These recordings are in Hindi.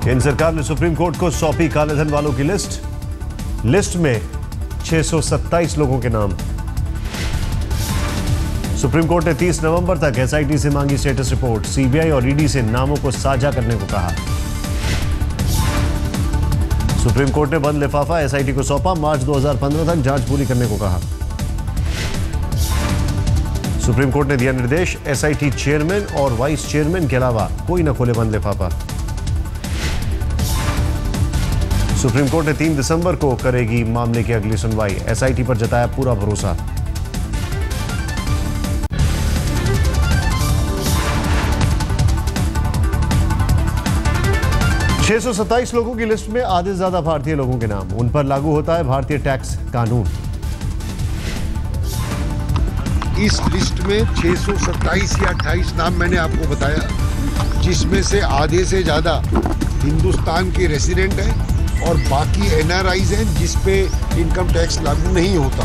केंद्र सरकार ने सुप्रीम कोर्ट को सौंपी कालेधन वालों की लिस्ट में 627 लोगों के नाम। सुप्रीम कोर्ट ने 30 नवंबर तक एसआईटी से मांगी स्टेटस रिपोर्ट। सीबीआई और ईडी से नामों को साझा करने को कहा। सुप्रीम कोर्ट ने बंद लिफाफा एसआईटी को सौंपा। मार्च 2015 तक जांच पूरी करने को कहा। सुप्रीम कोर्ट ने दिया निर्देश, एसआईटी चेयरमैन और वाइस चेयरमैन के अलावा कोई न खोले बंद लिफाफा। सुप्रीम कोर्ट ने 3 दिसंबर को करेगी मामले की अगली सुनवाई। एसआईटी पर जताया पूरा भरोसा। छह 627 लोगों की लिस्ट में आधे से ज्यादा भारतीय लोगों के नाम। उन पर लागू होता है भारतीय टैक्स कानून। इस लिस्ट में 627 या 28 नाम मैंने आपको बताया, जिसमें से आधे से ज्यादा हिंदुस्तान के रेसिडेंट हैं और बाकी एनआरआईज हैं जिस पे इनकम टैक्स लागू नहीं होता।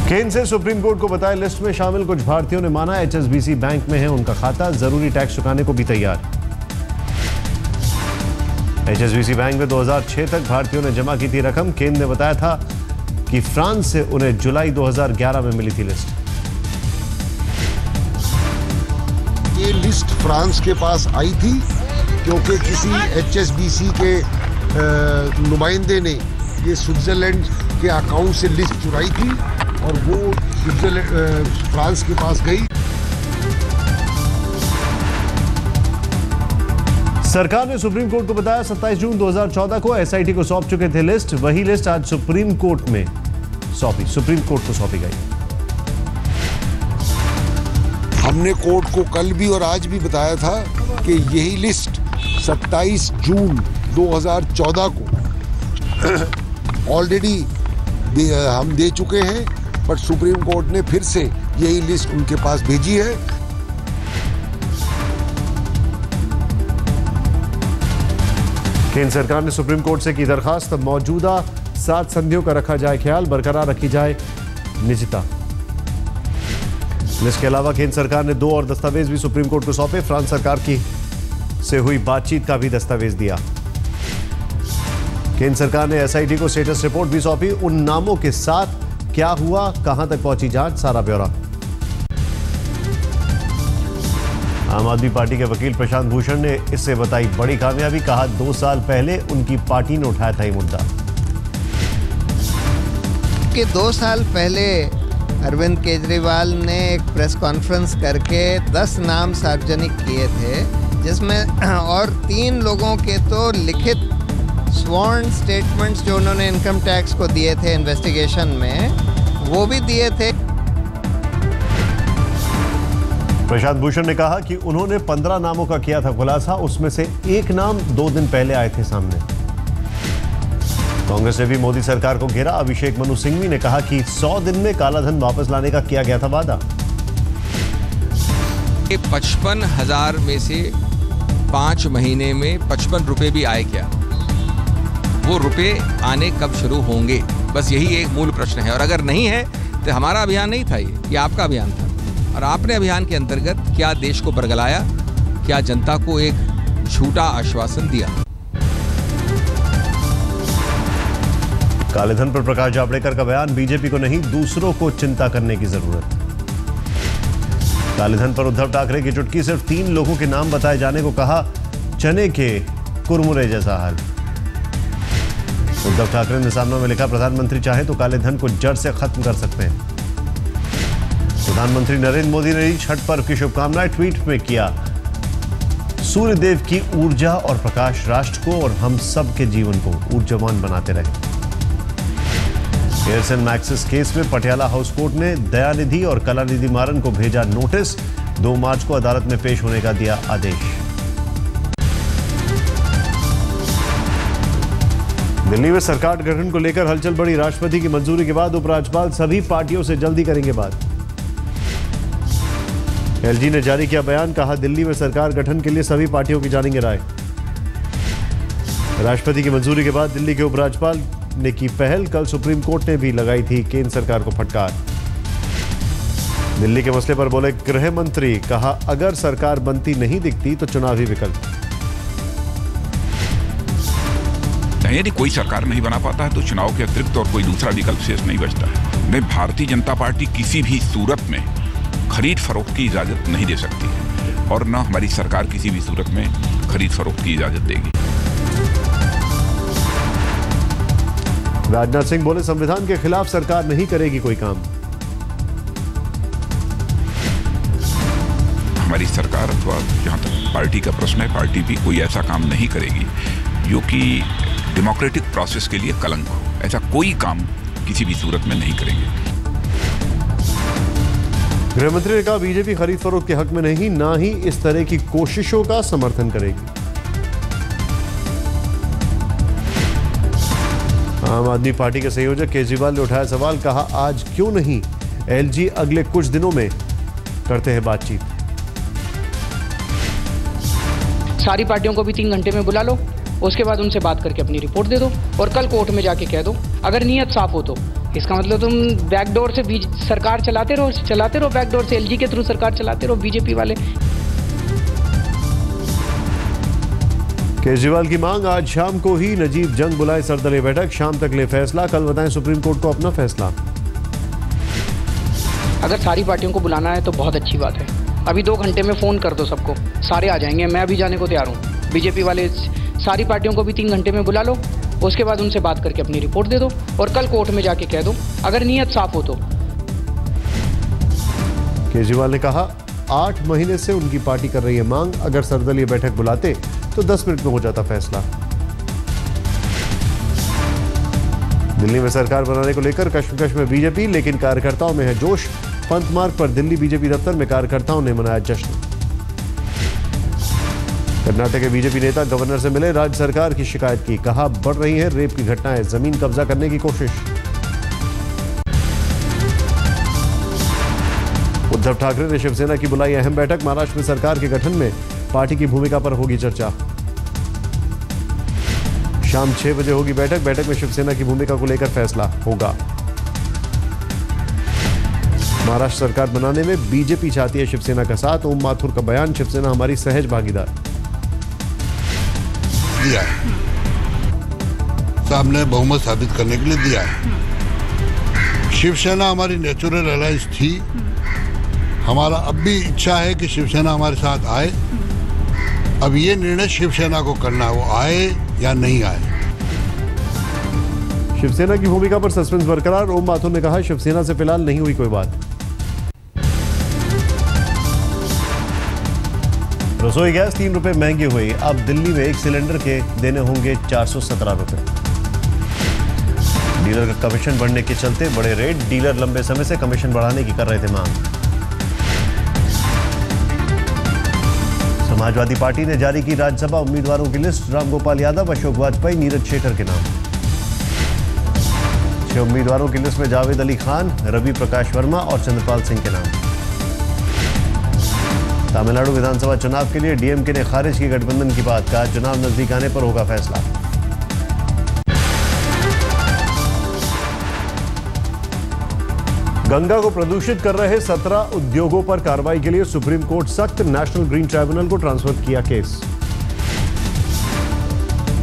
केंद्र से सुप्रीम कोर्ट को बताया, लिस्ट में शामिल कुछ भारतीयों ने माना एचएसबीसी बैंक में है उनका खाता, जरूरी टैक्स चुकाने को भी तैयार। एचएसबीसी बैंक में 2006 तक भारतीयों ने जमा की थी रकम। केंद्र ने बताया था कि फ्रांस से उन्हें जुलाई 2011 में मिली थी लिस्ट। ये लिस्ट फ्रांस के पास आई थी क्योंकि किसी एचएसबीसी के नुमाइंदे ने ये स्विट्जरलैंड के अकाउंट से लिस्ट चुराई थी और वो फ्रांस के पास गई। सरकार ने सुप्रीम कोर्ट को बताया, 27 जून 2014 को एसआईटी को सौंप चुके थे लिस्ट। वही लिस्ट आज सुप्रीम कोर्ट को सौंपी गई। हमने कोर्ट को कल भी और आज भी बताया था कि यही लिस्ट 27 जून 2014 को ऑलरेडी हम दे चुके हैं, पर सुप्रीम कोर्ट ने फिर से यही लिस्ट उनके पास भेजी है। केंद्र सरकार ने सुप्रीम कोर्ट से की दरखास्त, मौजूदा 7 संधियों का रखा जाए ख्याल, बरकरार रखी जाए निजता। इसके अलावा केंद्र सरकार ने 2 और दस्तावेज भी सुप्रीम कोर्ट को सौंपे। फ्रांस सरकार से हुई बातचीत का भी दस्तावेज दिया। केंद्र सरकार ने एसआईटी को स्टेटस रिपोर्ट भी सौंपी। उन नामों के साथ क्या हुआ, कहां तक पहुंची जांच, सारा ब्यौरा। आम आदमी पार्टी के वकील प्रशांत भूषण ने इससे बताई बड़ी कामयाबी। कहा, 2 साल पहले उनकी पार्टी ने उठाया था ये मुद्दा। कि 2 साल पहले अरविंद केजरीवाल ने एक प्रेस कॉन्फ्रेंस करके 10 नाम सार्वजनिक किए थे, जिसमें और 3 लोगों के तो लिखित स्वॉर्न स्टेटमेंट्स जो उन्होंने इनकम टैक्स को दिए थे इन्वेस्टिगेशन में, वो भी दिए थे। प्रशांत भूषण ने कहा कि उन्होंने 15 नामों का किया था खुलासा, उसमें से एक नाम 2 दिन पहले आए थे सामने। कांग्रेस ने भी मोदी सरकार को घेरा। अभिषेक मनु सिंघवी ने कहा कि 100 दिन में कालाधन वापस लाने का किया गया था वादा। 55,000 में से 5 महीने में 55 रुपए भी आए क्या? वो रुपए आने कब शुरू होंगे? बस यही एक मूल प्रश्न है। और अगर नहीं है तो हमारा अभियान नहीं था, ये आपका अभियान था। और आपने अभियान के अंतर्गत क्या देश को बरगलाया, क्या जनता को एक झूठा आश्वासन दिया? कालेधन पर प्रकाश जावड़ेकर का बयान, बीजेपी को नहीं दूसरों को चिंता करने की जरूरत। कालेधन पर उद्धव ठाकरे की चुटकी, सिर्फ 3 लोगों के नाम बताए जाने को कहा, चने के कुरमुरे जैसा हाल। उद्धव ठाकरे ने सामने में लिखा, प्रधानमंत्री चाहे तो काले धन को जड़ से खत्म कर सकते हैं। प्रधानमंत्री नरेंद्र मोदी ने छठ पर्व की शुभकामनाएं ट्वीट में किया। सूर्य देव की ऊर्जा और प्रकाश राष्ट्र को और हम सब के जीवन को ऊर्जावान बनाते रहे। एयरसेल मैक्सिस केस में पटियाला हाउस कोर्ट ने दयानिधि और कलानिधि मारन को भेजा नोटिस। 2 मार्च को अदालत में पेश होने का दिया आदेश। दिल्ली में सरकार गठन को लेकर हलचल बढ़ी। राष्ट्रपति की मंजूरी के बाद उपराज्यपाल सभी पार्टियों से जल्दी करेंगे बात। एलजी ने जारी किया बयान, कहा दिल्ली में सरकार गठन के लिए सभी पार्टियों की जानेंगे राय। राष्ट्रपति की मंजूरी के बाद दिल्ली के उपराज्यपाल ने की पहल। कल सुप्रीम कोर्ट ने भी लगाई थी केंद्र सरकार को फटकार। दिल्ली के मसले पर बोले गृह मंत्री, कहा अगर सरकार बनती नहीं दिखती तो चुनावी विकल्प। यदि कोई सरकार नहीं बना पाता है तो चुनाव के अतिरिक्त और कोई दूसरा विकल्प शेष नहीं बचता है। मैं भारतीय जनता पार्टी किसी भी सूरत में खरीद फरोख्त की इजाजत नहीं दे सकती है और न हमारी सरकार किसी भी सूरत में खरीद फरोख्त की इजाजत देगी। राजनाथ सिंह बोले संविधान के खिलाफ सरकार नहीं करेगी कोई काम। हमारी सरकार अथवा जहां तक पार्टी का प्रश्न है, पार्टी भी कोई ऐसा काम नहीं करेगी जो कि डेमोक्रेटिक प्रोसेस के लिए कलंक हो। ऐसा कोई काम किसी भी सूरत में नहीं करेंगे। गृहमंत्री ने कहा बीजेपी खरीद फरोख्त के हक में नहीं, ना ही इस तरह की कोशिशों का समर्थन करेगी। आम आदमी पार्टी के संयोजक केजरीवाल ने उठाया सवाल, कहा आज क्यों नहीं एलजी अगले कुछ दिनों में करते हैं बातचीत। सारी पार्टियों को भी 3 घंटे में बुला लो, उसके बाद उनसे बात करके अपनी रिपोर्ट दे दो और कल कोर्ट में जाके कह दो। अगर नीयत साफ हो तो इसका मतलब तुम बैकडोर से सरकार चलाते रहो बैकडोर से एलजी के थ्रू सरकार चलाते रहो बीजेपी वाले। केजरीवाल की मांग, आज शाम को ही नजीब जंग बुलाए सर्वदलीय बैठक, शाम तक ले फैसला, कल बताएं सुप्रीम कोर्ट को अपना फैसला। अगर सारी पार्टियों को बुलाना है तो बहुत अच्छी बात है। अभी 2 घंटे में फोन कर दो सबको, सारे आ जाएंगे। मैं अभी जाने को तैयार हूँ। बीजेपी वाले सारी पार्टियों को भी 3 घंटे में बुला लो, उसके बाद उनसे बात करके अपनी रिपोर्ट दे दो और कल कोर्ट में जाके कह दो। अगर नीयत साफ हो तो। केजरीवाल ने कहा 8 महीने से उनकी पार्टी कर रही है मांग, अगर सर्वदलीय बैठक बुलाते तो 10 मिनट में हो जाता फैसला। दिल्ली में सरकार बनाने को लेकर कश्मकश में बीजेपी, लेकिन कार्यकर्ताओं में है जोश। पंत मार्ग पर दिल्ली बीजेपी दफ्तर में कार्यकर्ताओं ने मनाया जश्न। कर्नाटक के बीजेपी नेता गवर्नर से मिले, राज्य सरकार की शिकायत की, कहा बढ़ रही है रेप की घटनाएं, जमीन कब्जा करने की कोशिश। उद्धव ठाकरे ने शिवसेना की बुलाई अहम बैठक, महाराष्ट्र में सरकार के गठन में पार्टी की भूमिका पर होगी चर्चा। शाम 6 बजे होगी बैठक में शिवसेना की भूमिका को लेकर फैसला होगा। महाराष्ट्र सरकार बनाने में बीजेपी चाहती है शिवसेना का साथ, ओम माथुर का बयान, शिवसेना हमारी सहज भागीदार। दिया है, सामने बहुमत साबित करने के लिए दिया है। शिवसेना हमारी नेचुरल अलायंस थी, हमारा अब भी इच्छा है कि शिवसेना हमारे साथ आए। अब ये निर्णय शिवसेना को करना है, वो आए या नहीं आए। शिवसेना की भूमिका पर सस्पेंस बरकरार, ओम माथुर ने कहा शिवसेना से फिलहाल नहीं हुई कोई बात। रसोई गैस 3 रुपए महंगी हुई, अब दिल्ली में 1 सिलेंडर के देने होंगे 417 रुपए। डीलर का कमीशन बढ़ने के चलते बड़े रेट, डीलर लंबे समय से कमीशन बढ़ाने की कर रहे थे मांग। समाजवादी पार्टी ने जारी की राज्यसभा उम्मीदवारों की लिस्ट, रामगोपाल यादव, अशोक वाजपेयी, नीरज शेखर के नाम। 6 उम्मीदवारों की लिस्ट में जावेद अली खान, रवि प्रकाश वर्मा और चंद्रपाल सिंह के नाम। तमिलनाडु विधानसभा चुनाव के लिए डीएमके ने खारिज की गठबंधन की बात, कहा चुनाव नजदीक आने पर होगा फैसला। गंगा को प्रदूषित कर रहे 17 उद्योगों पर कार्रवाई के लिए सुप्रीम कोर्ट सख्त, नेशनल ग्रीन ट्राइब्यूनल को ट्रांसफर किया केस।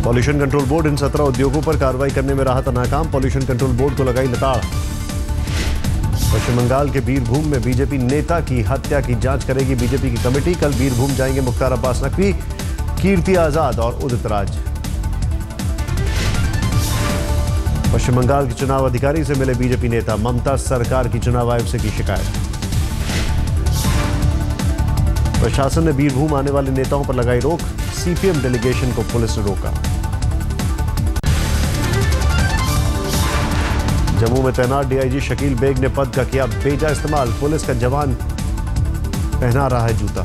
पॉल्यूशन कंट्रोल बोर्ड इन 17 उद्योगों पर कार्रवाई करने में रहा था नाकाम, पॉल्यूशन कंट्रोल बोर्ड को लगाई लताड़। पश्चिम बंगाल के बीरभूम में बीजेपी नेता की हत्या की जांच करेगी बीजेपी की कमेटी, कल बीरभूम जाएंगे मुख्तार अब्बास नकवी, कीर्ति आजाद और उदित राज। पश्चिम बंगाल के चुनाव अधिकारी से मिले बीजेपी नेता, ममता सरकार की चुनाव आयोग से की शिकायत। प्रशासन ने बीरभूम आने वाले नेताओं पर लगाई रोक, सीपीएम डेलीगेशन को पुलिस ने रोका। जम्मू में तैनात डीआईजी शकील बेग ने पद का किया बेजा इस्तेमाल, पुलिस का जवान पहना रहा है जूता।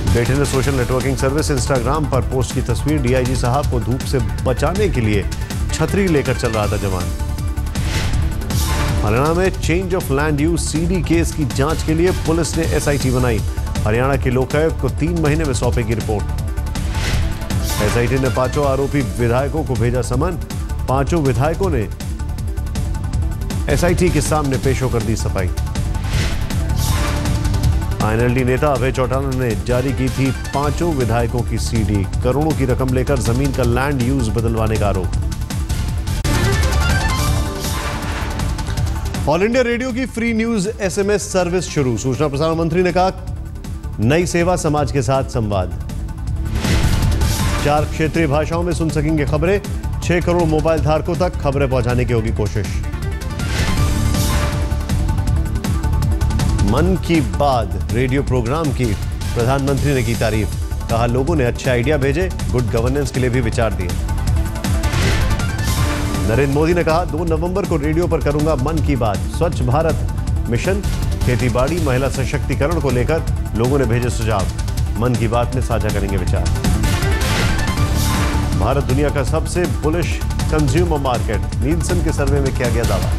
बेटे ने सोशल नेटवर्किंग सर्विस इंस्टाग्राम पर पोस्ट की तस्वीर, डीआईजी साहब को धूप से बचाने के लिए छतरी लेकर चल रहा था जवान। हरियाणा में change of land use CD case की जांच के लिए पुलिस ने एसआईटी बनाई, हरियाणा के लोकायुक्त को 3 महीने में सौंपेगी रिपोर्ट। एसआईटी ने 5 आरोपी विधायकों को भेजा समन, 5 विधायकों ने एसआईटी के सामने पेश होकर दी सफाई। आईएनएलडी नेता अभय चौटाला ने जारी की थी 5 विधायकों की सीडी। करोड़ों की रकम लेकर जमीन का लैंड यूज बदलवाने का आरोप। ऑल इंडिया रेडियो की फ्री न्यूज एसएमएस सर्विस शुरू। सूचना प्रसारण मंत्री ने कहा, नई सेवा समाज के साथ संवाद। 4 क्षेत्रीय भाषाओं में सुन सकेंगे खबरें। 6 करोड़ मोबाइल धारकों तक खबरें पहुंचाने की होगी कोशिश। मन की बात रेडियो प्रोग्राम की प्रधानमंत्री ने की तारीफ। कहा, लोगों ने अच्छे आइडिया भेजे, गुड गवर्नेंस के लिए भी विचार दिए। नरेंद्र मोदी ने कहा, 2 नवंबर को रेडियो पर करूंगा मन की बात। स्वच्छ भारत मिशन, खेतीबाड़ी, महिला सशक्तिकरण को लेकर लोगों ने भेजे सुझाव। मन की बात में साझा करेंगे विचार। भारत दुनिया का सबसे बुलिश कंज्यूमर मार्केट, नीलसन के सर्वे में किया गया दावा।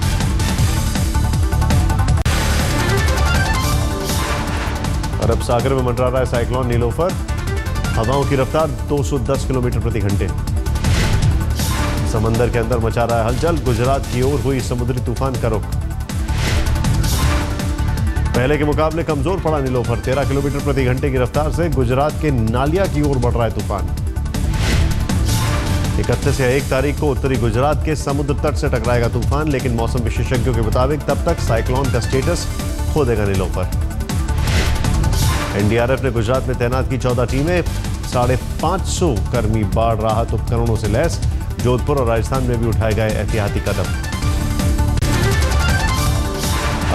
अरब सागर में मंडरा रहा है साइक्लोन नीलोफर। हवाओं की रफ्तार 210 किलोमीटर प्रति घंटे। समंदर के अंदर मचा रहा है हलचल। गुजरात की ओर हुई समुद्री तूफान का रुख। पहले के मुकाबले कमजोर पड़ा नीलोफर। 13 किलोमीटर प्रति घंटे की रफ्तार से गुजरात के नालिया की ओर बढ़ रहा है तूफान। 31 या 1 तारीख को उत्तरी गुजरात के समुद्र तट से टकराएगा तूफान, लेकिन मौसम विशेषज्ञों के मुताबिक तब तक साइक्लोन का स्टेटस खो देगा नीलोफर। एनडीआरएफ ने गुजरात में तैनात की 14 टीमें। 550 कर्मी बाढ़ राहत उपकरणों से लैस। जोधपुर और राजस्थान में भी उठाए गए एहतियाती कदम।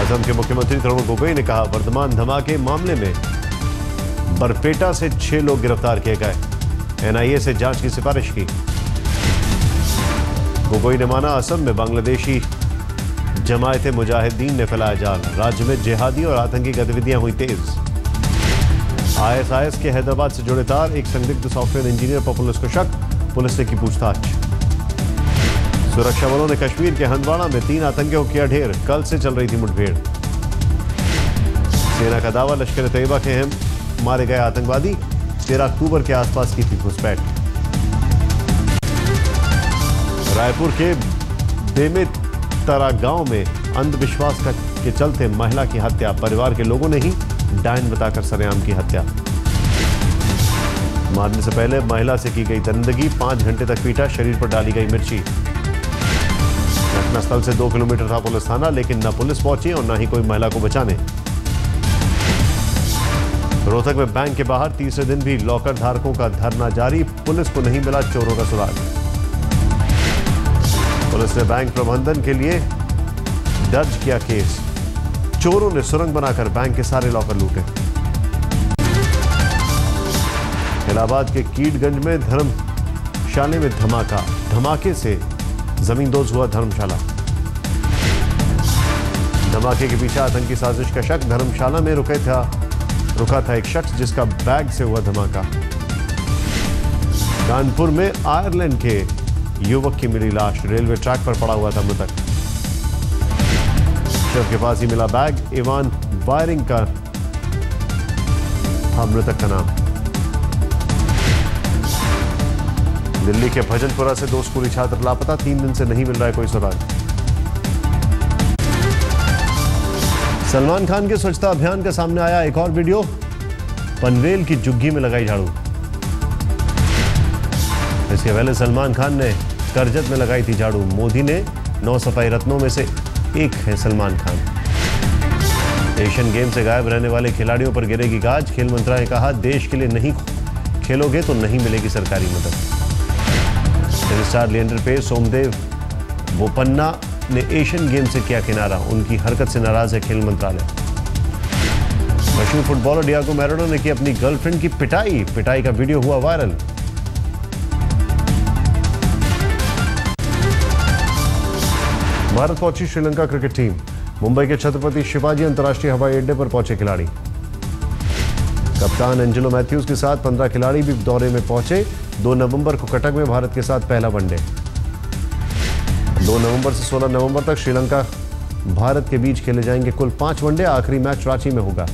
असम के मुख्यमंत्री तरुण गोगोई ने कहा, वर्धमान धमाके मामले में बरपेटा से 6 लोग गिरफ्तार किए गए। एनआईए से जांच की सिफारिश की। गोगोई ने माना, असम में बांग्लादेशी जमायत मुजाहिदीन ने फैलाया जाल। राज्य में जिहादी और आतंकी गतिविधियां हुई तेज। आईएसआईएस के हैदराबाद से जुड़े तार। एक संदिग्ध सॉफ्टवेयर इंजीनियर पर पुलिस को शक। पुलिस ने की पूछताछ। सुरक्षा बलों ने कश्मीर के हंदवाड़ा में 3 आतंकियों को किया ढेर। कल से चल रही थी मुठभेड़। सेना का दावा, लश्कर तैयबा के मारे गए आतंकवादी 13 अक्टूबर के आसपास की थी घुसपैठ। रायपुर के बेमेतरा गांव में अंधविश्वास के चलते महिला की हत्या। परिवार के लोगों ने ही डायन बताकर सरेआम की हत्या। मारने से पहले महिला से की गई दरिंदगी। 5 घंटे तक पीटा, शरीर पर डाली गई मिर्ची। घटनास्थल से 2 किलोमीटर था पुलिस थाना, लेकिन न पुलिस पहुंची और न ही कोई महिला को बचाने। रोहतक में बैंक के बाहर तीसरे दिन भी लॉकर धारकों का धरना जारी। पुलिस को नहीं मिला चोरों का सुराग। पुलिस ने बैंक प्रबंधन के लिए दर्ज किया केस। चोरों ने सुरंग बनाकर बैंक के सारे लॉकर लूटे। इलाहाबाद के कीटगंज में धर्मशाला में धमाका। धमाके से जमींदोज हुआ धर्मशाला। धमाके के पीछे आतंकी साजिश का शक। धर्मशाला में रुका था एक शख्स जिसका बैग से हुआ धमाका। कानपुर में आयरलैंड के युवक की मिली लाश। रेलवे ट्रैक पर पड़ा हुआ था मृतक। शव के पास ही मिला बैग। इवान वायरिंग का था मृतक का नाम। दिल्ली के भजनपुरा से 2 स्कूली छात्र लापता। 3 दिन से नहीं मिल रहा है कोई सुराग। सलमान खान के स्वच्छता अभियान का सामने आया एक और वीडियो। पनवेल की झुग्गी में लगाई झाड़ू। इसके पहले सलमान खान ने करजत में लगाई थी झाड़ू। मोदी ने 9 सफाई रत्नों में से एक है सलमान खान। एशियन गेम से गायब रहने वाले खिलाड़ियों पर गिरेगी गाज। खेल मंत्रालय ने कहा, देश के लिए नहीं खेलोगे तो नहीं मिलेगी सरकारी मदद। टेनिस स्टार लिएंडर पेस, सोमदेव बोपन्ना ने एशियन गेम से किया किनारा। उनकी हरकत से नाराज है खेल मंत्रालय। मशहूर फुटबॉलर डियागो मैराडोना ने की अपनी गर्लफ्रेंड की पिटाई। पिटाई का वीडियो हुआ वायरल। भारत पहुंची श्रीलंका क्रिकेट टीम। मुंबई के छत्रपति शिवाजी अंतर्राष्ट्रीय हवाई अड्डे पर पहुंचे खिलाड़ी। कप्तान एंजेलो मैथ्यूज के साथ 15 खिलाड़ी भी दौरे में पहुंचे। 2 नवंबर को कटक में भारत के साथ पहला वनडे। 2 नवंबर से 16 नवंबर तक श्रीलंका भारत के बीच खेले जाएंगे कुल 5 वनडे। आखिरी मैच रांची में होगा।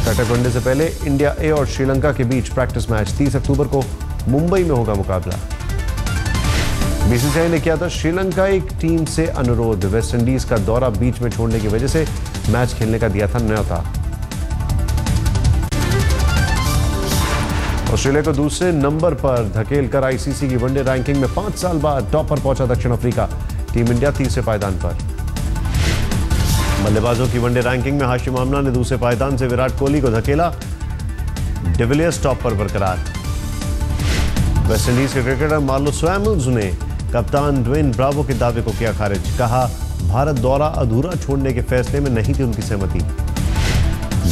कटक वनडे से पहले इंडिया ए और श्रीलंका के बीच प्रैक्टिस मैच। 30 अक्टूबर को मुंबई में होगा मुकाबला। बीसीसीआई ने किया था श्रीलंका एक टीम से अनुरोध, वेस्टइंडीज का दौरा बीच में छोड़ने की वजह से मैच खेलने का दिया था न्योता। ऑस्ट्रेलिया को दूसरे नंबर पर धकेलकर आईसीसी की वनडे रैंकिंग में 5 साल बाद टॉप पर पहुंचा दक्षिण अफ्रीका। टीम इंडिया तीसरे पायदान पर। बल्लेबाजों की वनडे रैंकिंग में हाशिम आमला ने दूसरे पायदान से विराट कोहली को धकेला। डिविलियर्स टॉप पर बरकरार। वेस्टइंडीज के क्रिकेटर मार्लो सैमुअल्स ने कप्तान ड्वेन ब्रावो के दावे को किया खारिज। कहा, भारत दौरा अधूरा छोड़ने के फैसले में नहीं थी उनकी सहमति।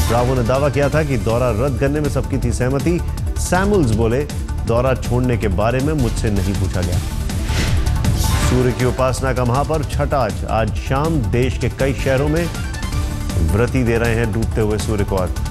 ब्रावो ने दावा किया था कि दौरा रद्द करने में सबकी थी सहमति। सैमुअल्स बोले, दौरा छोड़ने के बारे में मुझसे नहीं पूछा गया। सूर्य की उपासना का महापर्व छठ आज शाम देश के कई शहरों में व्रती दे रहे हैं डूबते हुए सूर्य को अर्घ्य।